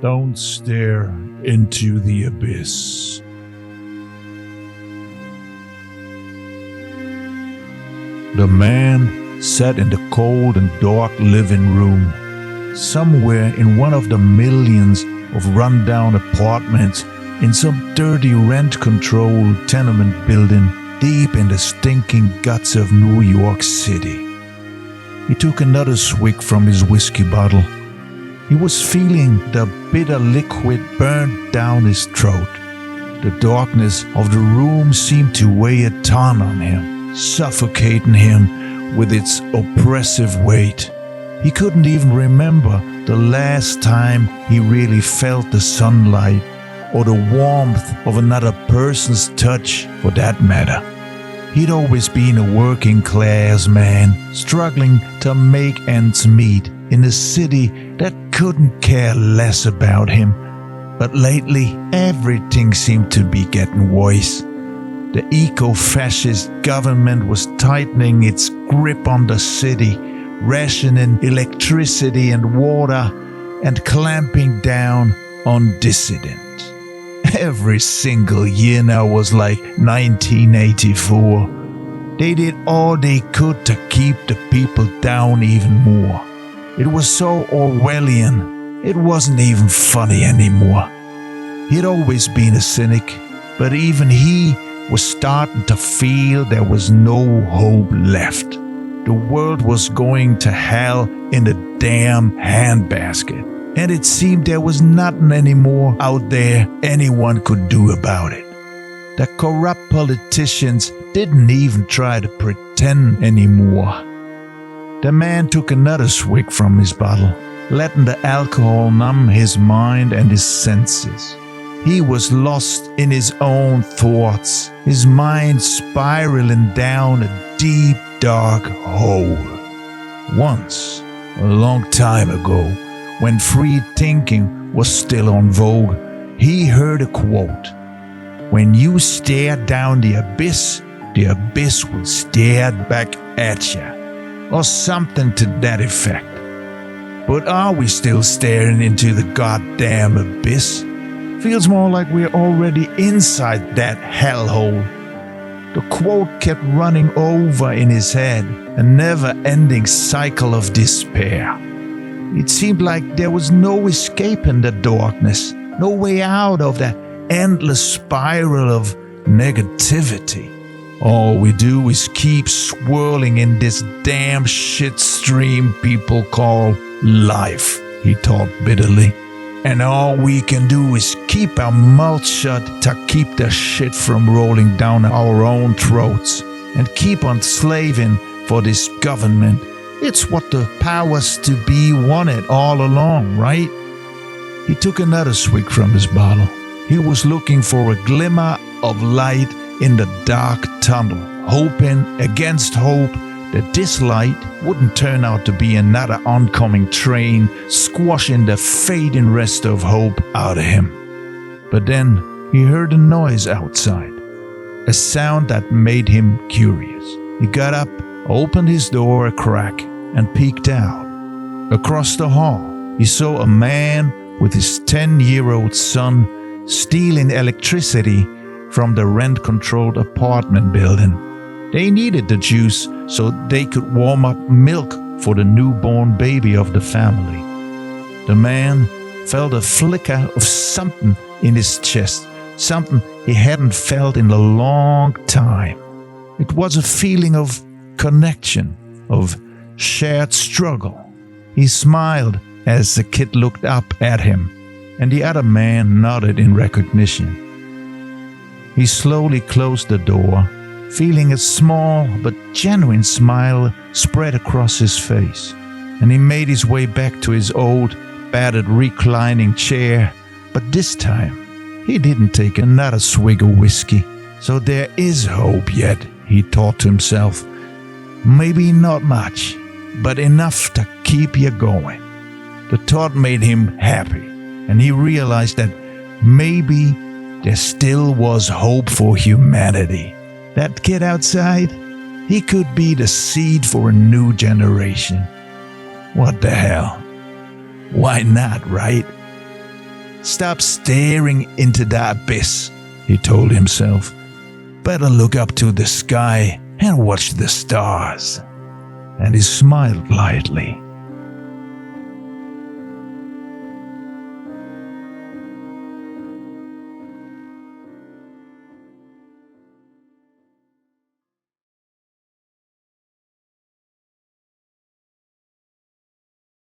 Don't stare into the abyss. The man sat in the cold and dark living room, somewhere in one of the millions of rundown apartments in some dirty rent-controlled tenement building deep in the stinking guts of New York City. He took another swig from his whiskey bottle. He was feeling the bitter liquid burn down his throat. The darkness of the room seemed to weigh a ton on him, suffocating him with its oppressive weight. He couldn't even remember the last time he really felt the sunlight or the warmth of another person's touch, for that matter. He'd always been a working-class man, struggling to make ends meet in a city that couldn't care less about him. But lately, everything seemed to be getting worse. The eco-fascist government was tightening its grip on the city, rationing electricity and water, and clamping down on dissidents. Every single year now was like 1984. They did all they could to keep the people down even more. It was so Orwellian, it wasn't even funny anymore. He'd always been a cynic, but even he was starting to feel there was no hope left. The world was going to hell in a damn handbasket, and it seemed there was nothing anymore out there anyone could do about it. The corrupt politicians didn't even try to pretend anymore. The man took another swig from his bottle, letting the alcohol numb his mind and his senses. He was lost in his own thoughts, his mind spiraling down a deep, dark hole. Once, a long time ago, when free thinking was still on vogue, he heard a quote: "When you stare down the abyss will stare back at you," or something to that effect. But are we still staring into the goddamn abyss? Feels more like we're already inside that hellhole. The quote kept running over in his head, a never-ending cycle of despair. It seemed like there was no escaping the darkness, no way out of that endless spiral of negativity. All we do is keep swirling in this damn shit stream people call life, he thought bitterly. And all we can do is keep our mouths shut to keep the shit from rolling down our own throats and keep on slaving for this government. It's what the powers to be wanted all along, right? He took another swig from his bottle. He was looking for a glimmer of light in the dark tunnel, hoping against hope that this light wouldn't turn out to be another oncoming train squashing the fading rest of hope out of him. But then he heard a noise outside, a sound that made him curious. He got up, opened his door a crack, and peeked out. Across the hall, he saw a man with his 10-year-old son stealing electricity from the rent-controlled apartment building. They needed the juice so they could warm up milk for the newborn baby of the family. The man felt a flicker of something in his chest, something he hadn't felt in a long time. It was a feeling of connection, of shared struggle. He smiled as the kid looked up at him, and the other man nodded in recognition. He slowly closed the door, feeling a small but genuine smile spread across his face, and he made his way back to his old, battered reclining chair. But this time, he didn't take another swig of whiskey. So there is hope yet, he thought to himself. Maybe not much, but enough to keep you going. The thought made him happy, and he realized that maybe there still was hope for humanity. That kid outside, he could be the seed for a new generation. What the hell? Why not, right? Stop staring into the abyss, he told himself. Better look up to the sky and watch the stars. And he smiled lightly.